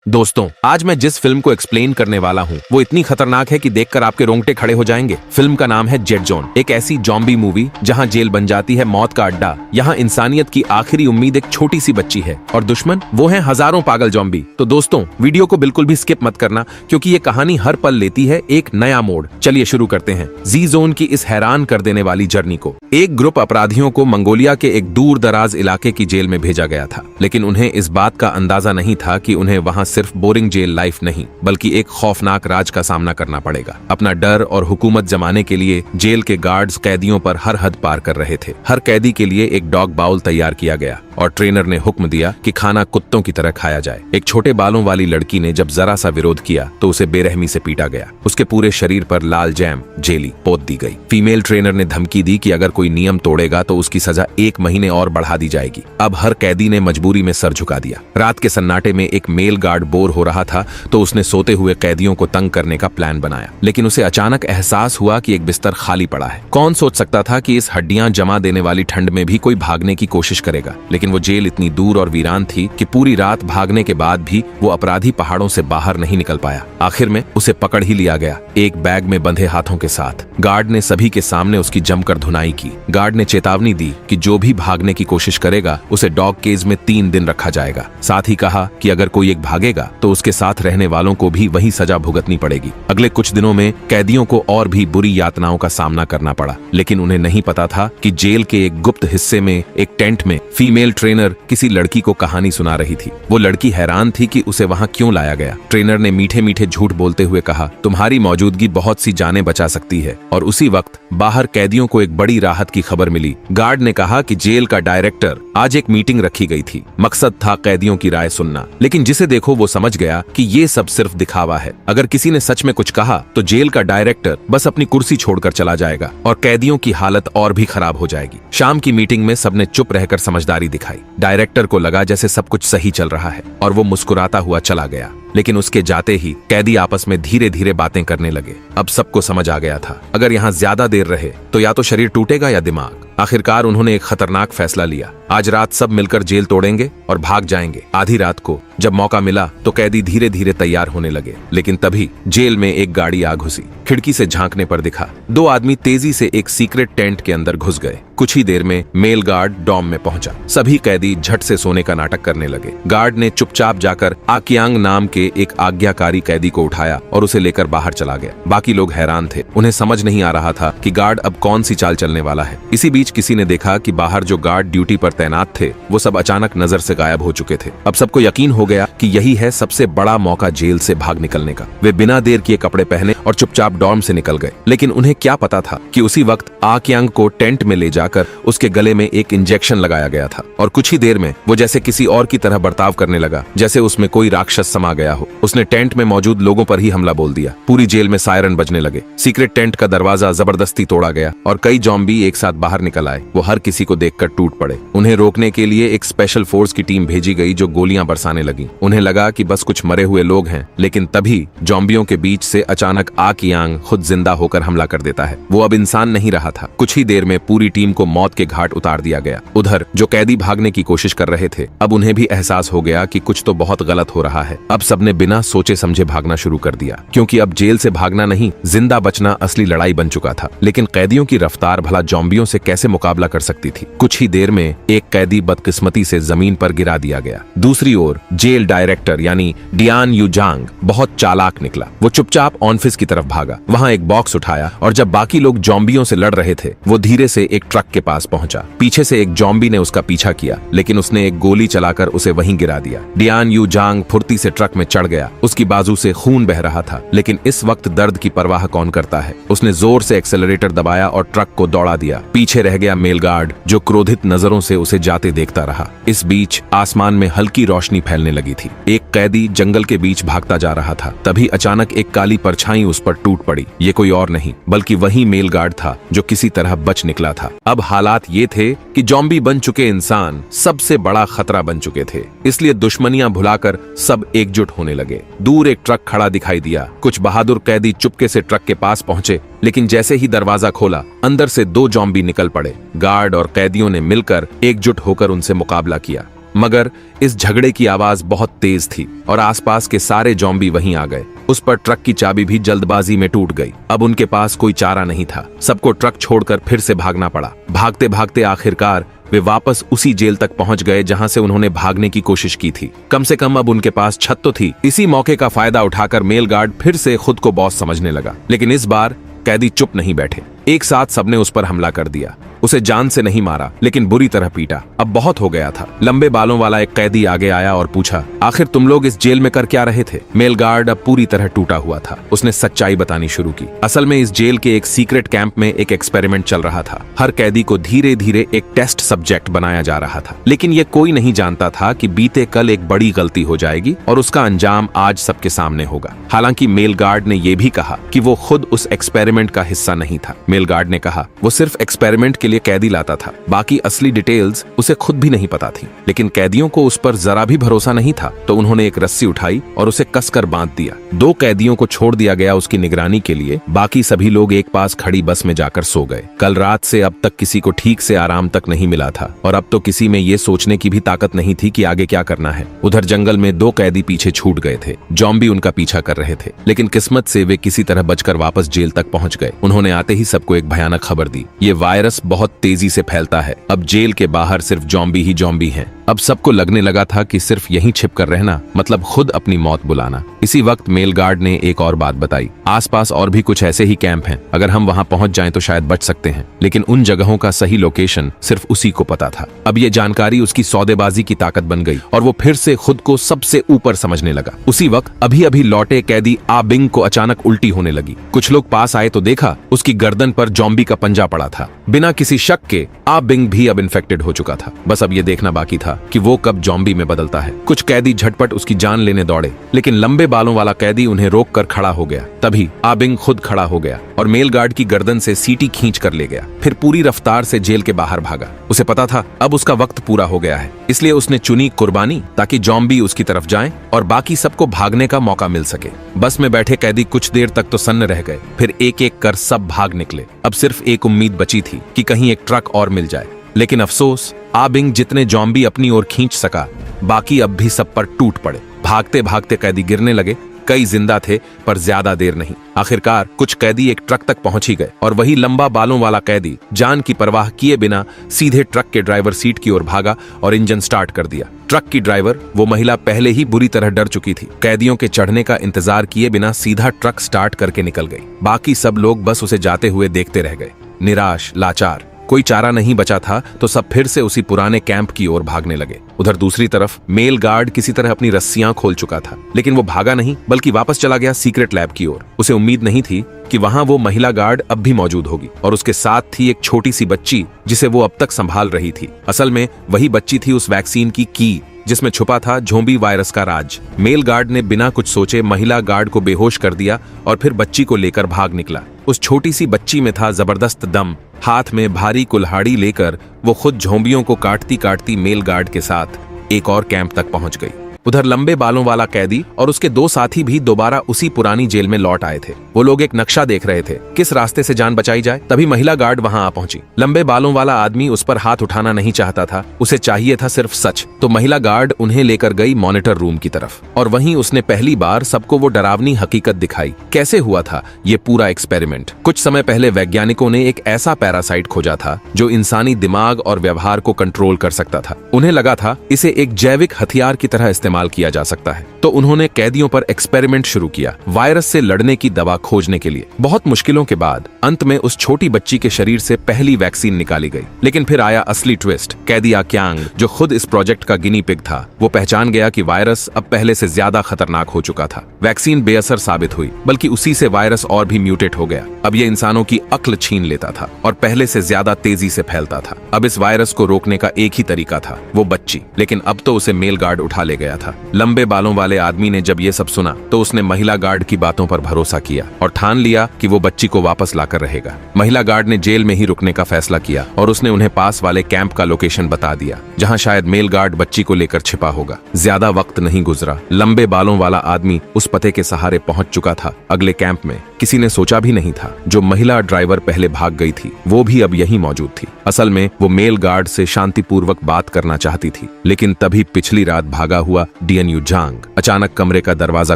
दोस्तों, आज मैं जिस फिल्म को एक्सप्लेन करने वाला हूँ वो इतनी खतरनाक है कि देखकर आपके रोंगटे खड़े हो जाएंगे। फिल्म का नाम है जेड जोन, एक ऐसी जॉम्बी मूवी जहाँ जेल बन जाती है मौत का अड्डा। यहाँ इंसानियत की आखिरी उम्मीद एक छोटी सी बच्ची है और दुश्मन वो है हजारों पागल जॉम्बी। तो दोस्तों, वीडियो को बिल्कुल भी स्किप मत करना क्योंकि ये कहानी हर पल लेती है एक नया मोड़। चलिए शुरू करते हैं जी जोन की इस हैरान कर देने वाली जर्नी को। एक ग्रुप अपराधियों को मंगोलिया के एक दूर दराज इलाके की जेल में भेजा गया था, लेकिन उन्हें इस बात का अंदाजा नहीं था कि उन्हें वहां सिर्फ बोरिंग जेल लाइफ नहीं बल्कि एक खौफनाक राज का सामना करना पड़ेगा। अपना डर और हुकूमत जमाने के लिए जेल के गार्ड्स कैदियों पर हर हद पार कर रहे थे। हर कैदी के लिए एक डॉग बाउल तैयार किया गया और ट्रेनर ने हुक्म दिया कि खाना कुत्तों की तरह खाया जाए। एक छोटे बालों वाली लड़की ने जब जरा सा विरोध किया तो उसे बेरहमी से पीटा गया। उसके पूरे शरीर पर लाल जैम जेली पोत दी गई। फीमेल ट्रेनर ने धमकी दी कि अगर कोई नियम तोड़ेगा तो उसकी सजा 1 महीने और बढ़ा दी जाएगी। अब हर कैदी ने मजबूरी में सर झुका दिया। रात के सन्नाटे में एक मेल गार्ड बोर हो रहा था तो उसने सोते हुए कैदियों को तंग करने का प्लान बनाया, लेकिन उसे अचानक एहसास हुआ कि एक बिस्तर खाली पड़ा है। कौन सोच सकता था कि इस हड्डियां जमा देने वाली ठंड में भी कोई भागने की कोशिश करेगा। लेकिन वो जेल इतनी दूर और वीरान थी कि पूरी रात भागने के बाद भी वो अपराधी पहाड़ों से बाहर नहीं निकल पाया। आखिर में उसे पकड़ ही लिया गया, एक बैग में बंधे हाथों के साथ। गार्ड ने सभी के सामने उसकी जमकर धुनाई की। गार्ड ने चेतावनी दी कि जो भी भागने की कोशिश करेगा उसे डॉग केज में 3 दिन रखा जाएगा। साथ ही कहा कि अगर कोई एक भागेगा तो उसके साथ रहने वालों को भी वही सजा भुगतनी पड़ेगी। अगले कुछ दिनों में कैदियों को और भी बुरी यातनाओं का सामना करना पड़ा, लेकिन उन्हें नहीं पता था कि जेल के एक गुप्त हिस्से में एक टेंट में फीमेल ट्रेनर किसी लड़की को कहानी सुना रही थी। वो लड़की हैरान थी कि उसे वहां क्यों लाया गया। ट्रेनर ने मीठे मीठे झूठ बोलते हुए कहा, तुम्हारी मौजूदगी बहुत सी जानें बचा सकती है। और उसी वक्त बाहर कैदियों को एक बड़ी राहत की खबर मिली। गार्ड ने कहा कि जेल का डायरेक्टर आज एक मीटिंग रखी गई थी। मकसद था कैदियों की राय सुनना, लेकिन जिसे देखो वो समझ गया कि ये सब सिर्फ दिखावा है। अगर किसी ने सच में कुछ कहा तो जेल का डायरेक्टर बस अपनी कुर्सी छोड़कर चला जाएगा और कैदियों की हालत और भी खराब हो जाएगी। शाम की मीटिंग में सबने चुप रहकर समझदारी दिखाई। डायरेक्टर को लगा जैसे सब कुछ सही चल रहा है और वो मुस्कुराता हुआ चला गया, लेकिन उसके जाते ही कैदी आपस में धीरे धीरे बातें करने लगे। अब सबको समझ आ गया था, अगर यहाँ ज्यादा देर रहे तो या तो शरीर टूटेगा या दिमाग। आखिरकार उन्होंने एक खतरनाक फैसला लिया। आज रात सब मिलकर जेल तोड़ेंगे और भाग जाएंगे। आधी रात को जब मौका मिला तो कैदी धीरे धीरे तैयार होने लगे, लेकिन तभी जेल में एक गाड़ी आ घुसी। खिड़की से झांकने पर दिखा 2 आदमी तेजी से एक सीक्रेट टेंट के अंदर घुस गए। कुछ ही देर में मेल गार्ड डॉम में पहुंचा। सभी कैदी झट से सोने का नाटक करने लगे। गार्ड ने चुपचाप जाकर आकियांग नाम के एक आज्ञाकारी कैदी को उठाया और उसे लेकर बाहर चला गया। बाकी लोग हैरान थे, उन्हें समझ नहीं आ रहा था कि गार्ड अब कौन सी चाल चलने वाला है। इसी बीच किसी ने देखा कि बाहर जो गार्ड ड्यूटी पर तैनात थे वो सब अचानक नजर से गायब हो चुके थे। अब सबको यकीन हो गया कि यही है सबसे बड़ा मौका जेल से भाग निकलने का। वे बिना देर किए कपड़े पहने और चुपचाप डॉर्म से निकल गए। लेकिन उन्हें क्या पता था कि उसी वक्त आकियांग को टेंट में ले जाकर उसके गले में एक इंजेक्शन लगाया गया था और कुछ ही देर में वो जैसे किसी और की तरह बर्ताव करने लगा, जैसे उसमें कोई राक्षस समा गया हो। उसने टेंट में मौजूद लोगों पर ही हमला बोल दिया। पूरी जेल में सायरन बजने लगे। सीक्रेट टेंट का दरवाजा जबरदस्ती तोड़ा गया और कई जॉम्बी एक साथ बाहर निकल आए। वो हर किसी को देखकर टूट पड़े। उन्हें रोकने के लिए एक स्पेशल फोर्स की टीम भेजी गई जो गोलियां बरसाने लगी। उन्हें लगा कि बस कुछ मरे हुए लोग हैं, लेकिन तभी जॉम्बियों के बीच से अचानक आकियांग खुद जिंदा होकर हमला कर देता है। वो अब इंसान नहीं रहा था। कुछ ही देर में पूरी टीम को मौत के घाट उतार दिया गया। उधर जो कैदी भागने की कोशिश कर रहे थे, अब उन्हें भी एहसास हो गया कि कुछ तो बहुत गलत हो रहा है। अब सबने बिना सोचे समझे भागना शुरू कर दिया, क्योंकि अब जेल से भागना नहीं, जिंदा बचना असली लड़ाई बन चुका था। लेकिन कैदियों की रफ्तार भला जॉम्बियों से कैसे मुकाबला कर सकती थी। कुछ ही देर में एक कैदी बदकिस्मती से जमीन पर गिरा दिया गया। दूसरी ओर जेल डायरेक्टर यानी डियान यूजांग बहुत चालाक निकला। वो चुपचाप ऑफिस की तरफ भागा, वहां एक बॉक्स उठाया और जब बाकी लोग जॉम्बियों से लड़ रहे थे वो धीरे से एक ट्रक के पास पहुंचा। पीछे से एक जॉम्बी ने उसका पीछा किया, लेकिन उसने एक गोली चलाकर उसे वहीं गिरा दिया। डियान यूजांग फुर्ती से ट्रक में चढ़ गया। उसकी बाजू से खून बह रहा था, लेकिन इस वक्त दर्द की परवाह कौन करता है। उसने जोर से एक्सेलरेटर दबाया और ट्रक को दौड़ा दिया। पीछे रह गया मेल गार्ड जो क्रोधित नजरों से उसे जाते देखता रहा। इस बीच आसमान में हल्की रोशनी फैलने लगी थी। एक कैदी जंगल के बीच भागता जा रहा था। तभी अचानक एक काली परछाई उस पर टूट पड़ी। ये कोई और नहीं बल्कि वही मेल गार्ड था जो किसी तरह बच निकला था। अब हालात ये थे कि जॉम्बी बन चुके इंसान सबसे बड़ा खतरा बन चुके थे, इसलिए दुश्मनियां भुलाकर सब एकजुट होने लगे। दूर एक ट्रक खड़ा दिखाई दिया। कुछ बहादुर कैदी चुपके से ट्रक के पास पहुंचे, लेकिन जैसे ही दरवाजा खोला अंदर से 2 जॉम्बी निकल पड़े। गार्ड और कैदियों ने मिलकर एकजुट होकर उनसे मुकाबला किया। मगर इस झगड़े की आवाज बहुत तेज थी और आसपास के सारे जॉम्बी वहीं आ गए। उस पर ट्रक की चाबी भी जल्दबाजी में टूट गई। अब उनके पास कोई चारा नहीं था, सबको ट्रक छोड़कर फिर से भागना पड़ा। भागते भागते आखिरकार वे वापस उसी जेल तक पहुंच गए जहां से उन्होंने भागने की कोशिश की थी। कम से कम अब उनके पास छत तो थी। इसी मौके का फायदा उठाकर मेल गार्ड फिर से खुद को बॉस समझने लगा। लेकिन इस बार कैदी चुप नहीं बैठे। एक साथ सबने उस पर हमला कर दिया। उसे जान से नहीं मारा, लेकिन बुरी तरह पीटा। अब बहुत हो गया था। लंबे बालों वाला एक कैदी आगे आया और पूछा, आखिर तुम लोग इस जेल में कर क्या रहे थे? मेल गार्ड अब पूरी तरह टूटा हुआ था। उसने सच्चाई बतानी शुरू की। असल में इस जेल के एक सीक्रेट कैंप में एक एक्सपेरिमेंट चल रहा था। हर कैदी को धीरे धीरे एक टेस्ट सब्जेक्ट बनाया जा रहा था, लेकिन ये कोई नहीं जानता था कि बीते कल एक बड़ी गलती हो जाएगी और उसका अंजाम आज सबके सामने होगा। हालांकि मेल गार्ड ने यह भी कहा कि वो खुद उस एक्सपेरिमेंट का हिस्सा नहीं था। मेल गार्ड ने कहा वो सिर्फ एक्सपेरिमेंट के लिए कैदी लाता था, बाकी असली डिटेल्स उसे खुद भी नहीं पता थी। लेकिन कैदियों को उस पर जरा भी भरोसा नहीं था, तो उन्होंने एक रस्सी उठाई और उसे कसकर बांध दिया। 2 कैदियों को छोड़ दिया गया उसकी निगरानी के लिए। बाकी सभी लोग एक पास खड़ी बस में जाकर सो गए। कल रात से अब तक किसी को ठीक से आराम तक नहीं मिला था और अब तो किसी में ये सोचने की भी ताकत नहीं थी कि आगे क्या करना है। उधर जंगल में 2 कैदी पीछे छूट गए थे। जॉम्बी उनका पीछा कर रहे थे, लेकिन किस्मत से वे किसी तरह बचकर वापस जेल तक पहुंच गए। उन्होंने आते ही सबको एक भयानक खबर दी। ये वायरस बहुत तेजी से फैलता है। अब जेल के बाहर सिर्फ जॉम्बी ही जॉम्बी हैं। अब सबको लगने लगा था कि सिर्फ यहीं छिपकर रहना मतलब खुद अपनी मौत बुलाना। इसी वक्त मेल गार्ड ने एक और बात बताई। आसपास और भी कुछ ऐसे ही कैंप हैं। अगर हम वहां पहुंच जाएं तो शायद बच सकते हैं, लेकिन उन जगहों का सही लोकेशन सिर्फ उसी को पता था। अब ये जानकारी उसकी सौदेबाजी की ताकत बन गई और वो फिर से खुद को सबसे ऊपर समझने लगा। उसी वक्त अभी अभी लौटे कैदी आ बिंग को अचानक उल्टी होने लगी। कुछ लोग पास आए तो देखा उसकी गर्दन पर जॉम्बी का पंजा पड़ा था। बिना किसी शक के आ बिंग भी अब इन्फेक्टेड हो चुका था। बस अब ये देखना बाकी था कि वो कब जॉम्बी में बदलता है। कुछ कैदी झटपट उसकी जान लेने दौड़े, लेकिन लंबे बालों वाला कैदी उन्हें रोक कर खड़ा हो गया। तभी आ बिंग खुद खड़ा हो गया और मेल गार्ड की गर्दन से सीटी खींच कर ले गया। फिर पूरी रफ्तार से जेल के बाहर भागा। उसे पता था अब उसका वक्त पूरा हो गया है, इसलिए उसने चुनी कुर्बानी ताकि जॉम्बी उसकी तरफ जाएं और बाकी सबको भागने का मौका मिल सके। बस में बैठे कैदी कुछ देर तक तो सन्न रह गए, फिर एक एक कर सब भाग निकले। अब सिर्फ एक उम्मीद बची थी कि कहीं एक ट्रक और मिल जाए, लेकिन अफसोस आ बिंग जितने जॉम्बी अपनी ओर खींच सका, बाकी अब भी सब पर टूट पड़े। भागते भागते कैदी गिरने लगे। कई जिंदा थे पर ज्यादा देर नहीं। आखिरकार कुछ कैदी एक ट्रक तक पहुंच ही गए और वही लंबा बालों वाला कैदी जान की परवाह किए बिना सीधे ट्रक के ड्राइवर सीट की ओर भागा और इंजन स्टार्ट कर दिया। ट्रक की ड्राइवर, वो महिला पहले ही बुरी तरह डर चुकी थी। कैदियों के चढ़ने का इंतजार किए बिना सीधा ट्रक स्टार्ट करके निकल गई। बाकी सब लोग बस उसे जाते हुए देखते रह गए, निराश, लाचार। कोई चारा नहीं बचा था तो सब फिर से उसी पुराने कैंप की ओर भागने लगे। उधर दूसरी तरफ मेल गार्ड किसी तरह अपनी रस्सियां खोल चुका था, लेकिन वो भागा नहीं बल्कि वापस चला गया सीक्रेट लैब की ओर। उसे उम्मीद नहीं थी कि वहां वो महिला गार्ड अब भी मौजूद होगी और उसके साथ थी एक छोटी सी बच्ची जिसे वो अब तक संभाल रही थी। असल में वही बच्ची थी उस वैक्सीन की जिसमें छुपा था ज़ॉम्बी वायरस का राज। मेल गार्ड ने बिना कुछ सोचे महिला गार्ड को बेहोश कर दिया और फिर बच्ची को लेकर भाग निकला। उस छोटी सी बच्ची में था जबरदस्त दम। हाथ में भारी कुल्हाड़ी लेकर वो खुद ज़ॉम्बियों को काटती काटती मेल गार्ड के साथ एक और कैंप तक पहुंच गई। उधर लंबे बालों वाला कैदी और उसके 2 साथी भी दोबारा उसी पुरानी जेल में लौट आए थे। वो लोग एक नक्शा देख रहे थे, किस रास्ते से जान बचाई जाए। तभी महिला गार्ड वहां आ पहुंची। लंबे बालों वाला आदमी उस पर हाथ उठाना नहीं चाहता था, उसे चाहिए था सिर्फ सच। तो महिला गार्ड उन्हें लेकर गई मॉनिटर रूम की तरफ और वहीं उसने पहली बार सबको वो डरावनी हकीकत दिखाई। कैसे हुआ था ये पूरा एक्सपेरिमेंट। कुछ समय पहले वैज्ञानिकों ने एक ऐसा पैरासाइट खोजा था जो इंसानी दिमाग और व्यवहार को कंट्रोल कर सकता था। उन्हें लगा था इसे एक जैविक हथियार की तरह इस्तेमाल किया जा सकता है, तो उन्होंने कैदियों पर एक्सपेरिमेंट शुरू किया, वायरस से लड़ने की दवा खोजने के लिए। बहुत मुश्किलों के बाद अंत में उस छोटी बच्ची के शरीर से पहली वैक्सीन निकाली गई। लेकिन फिर आया असली ट्विस्ट। कैदी आ क्यांग, जो खुद इस प्रोजेक्ट का गिनी पिग था, वो पहचान गया कि वायरस अब पहले से ज्यादा खतरनाक हो चुका था। वैक्सीन बेअसर साबित हुई, बल्कि उसी से वायरस और भी म्यूटेट हो गया। अब ये इंसानों की अक्ल छीन लेता था और पहले से ज्यादा तेजी से फैलता था। अब इस वायरस को रोकने का एक ही तरीका था, वो बच्ची। लेकिन अब तो उसे मेल गार्ड उठा ले गया था। लंबे बालों वाले आदमी ने जब ये सब सुना तो उसने महिला गार्ड की बातों पर भरोसा किया और ठान लिया कि वो बच्ची को वापस लाकर रहेगा। महिला गार्ड ने जेल में ही रुकने का फैसला किया और उसने उन्हें पास वाले कैंप का लोकेशन बता दिया, जहां शायद मेल गार्ड बच्ची को लेकर छिपा होगा। ज्यादा वक्त नहीं गुजरा, लंबे बालों वाला आदमी उस पते के सहारे पहुंच चुका था। अगले कैंप में किसी ने सोचा भी नहीं था। जो महिला ड्राइवर पहले भाग गई थी वो भी अब यहीं मौजूद थी। असल में वो मेल गार्ड से शांतिपूर्वक बात करना चाहती थी, लेकिन तभी पिछली रात भागा हुआ डीएनयू जांग अचानक कमरे का दरवाजा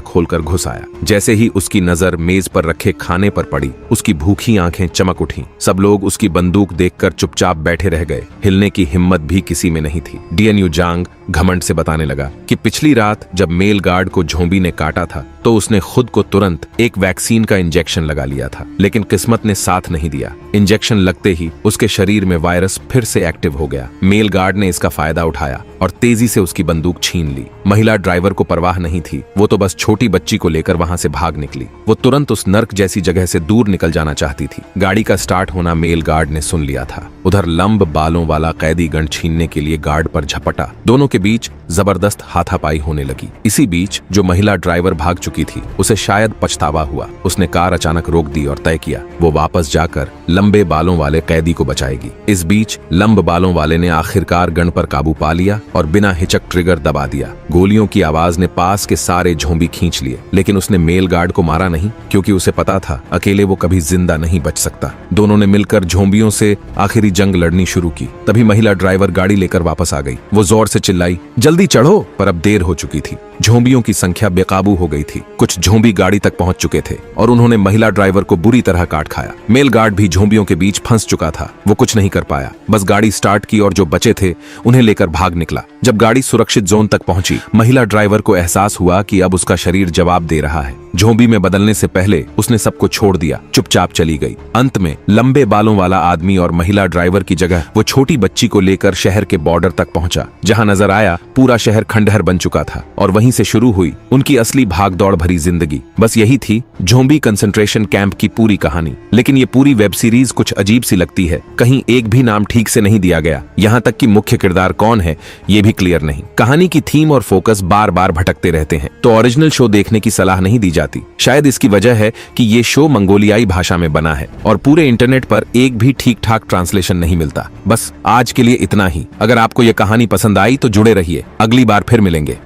खोलकर घुस आया। जैसे ही उसकी नजर मेज पर रखे खाने पर पड़ी, उसकी भूखी आंखें चमक उठी। सब लोग उसकी बंदूक देखकर चुपचाप बैठे रह गए। हिलने की हिम्मत भी किसी में नहीं थी। डीएनयू जांग घमंड से बताने लगा कि पिछली रात जब मेल गार्ड को झोंबी ने काटा था तो उसने खुद को तुरंत एक वैक्सीन का इंजेक्शन लगा लिया था, लेकिन किस्मत ने साथ नहीं दिया। इंजेक्शन लगते ही उसके शरीर में वायरस फिर से एक्टिव हो गया। मेल गार्ड ने इसका फायदा उठाया और तेजी से उसकी बंदूक छीन ली। महिला ड्राइवर को परवाह नहीं थी, वो तो बस छोटी बच्ची को लेकर वहां से भाग निकली। वो तुरंत उस नर्क जैसी जगह से दूर निकल जाना चाहती थी। गाड़ी का स्टार्ट होना मेल गार्ड ने सुन लिया था। उधर लंब बालों वाला कैदी गन छीनने के लिए गार्ड पर झपटा। दोनों के बीच जबरदस्त हाथापाई होने लगी। इसी बीच जो महिला ड्राइवर भाग चुकी थी उसे शायद पछतावा हुआ। उसने कार अचानक रोक दी और तय किया वो वापस जाकर लंबे बालों वाले कैदी को बचाएगी। इस बीच लंब बालों वाले ने आखिरकार गन पर काबू पा लिया और बिना हिचक ट्रिगर दबा दिया। गोलियों की आवाज ने पास के सारे झोंबी खींच लिए, लेकिन उसने मेल गार्ड को मारा नहीं, क्योंकि उसे पता था अकेले वो कभी जिंदा नहीं बच सकता। दोनों ने मिलकर झोंबियों से आखिरी जंग लड़नी शुरू की। तभी महिला ड्राइवर गाड़ी लेकर वापस आ गई। वो जोर से चिल्लाई, जल्दी चढ़ो, पर अब देर हो चुकी थी। झोंबियों की संख्या बेकाबू हो गई थी। कुछ झोंबी गाड़ी तक पहुंच चुके थे और उन्होंने महिला ड्राइवर को बुरी तरह काट खाया। मेल गार्ड भी झोंबियों के बीच फंस चुका था। वो कुछ नहीं कर पाया, बस गाड़ी स्टार्ट की और जो बचे थे उन्हें लेकर भाग निकला। जब गाड़ी सुरक्षित जोन तक पहुंची, महिला ड्राइवर को एहसास हुआ कि अब उसका शरीर जवाब दे रहा है। झोंबी में बदलने से पहले उसने सबको छोड़ दिया, चुपचाप चली गई। अंत में लंबे बालों वाला आदमी और महिला ड्राइवर की जगह वो छोटी बच्ची को लेकर शहर के बॉर्डर तक पहुंचा, जहां नजर आया पूरा शहर खंडहर बन चुका था। और वहीं से शुरू हुई उनकी असली भागदौड़ भरी जिंदगी। बस यही थी झोंबी कंसंट्रेशन कैंप की पूरी कहानी। लेकिन ये पूरी वेब सीरीज कुछ अजीब सी लगती है। कहीं एक भी नाम ठीक से नहीं दिया गया, यहाँ तक कि मुख्य किरदार कौन है ये भी क्लियर नहीं। कहानी की थीम और फोकस बार बार भटकते रहते हैं, तो ओरिजिनल शो देखने की सलाह नहीं दी जाती। शायद इसकी वजह है कि ये शो मंगोलियाई भाषा में बना है और पूरे इंटरनेट पर एक भी ठीक ठाक ट्रांसलेशन नहीं मिलता। बस आज के लिए इतना ही। अगर आपको ये कहानी पसंद आई तो जुड़े रहिए, अगली बार फिर मिलेंगे।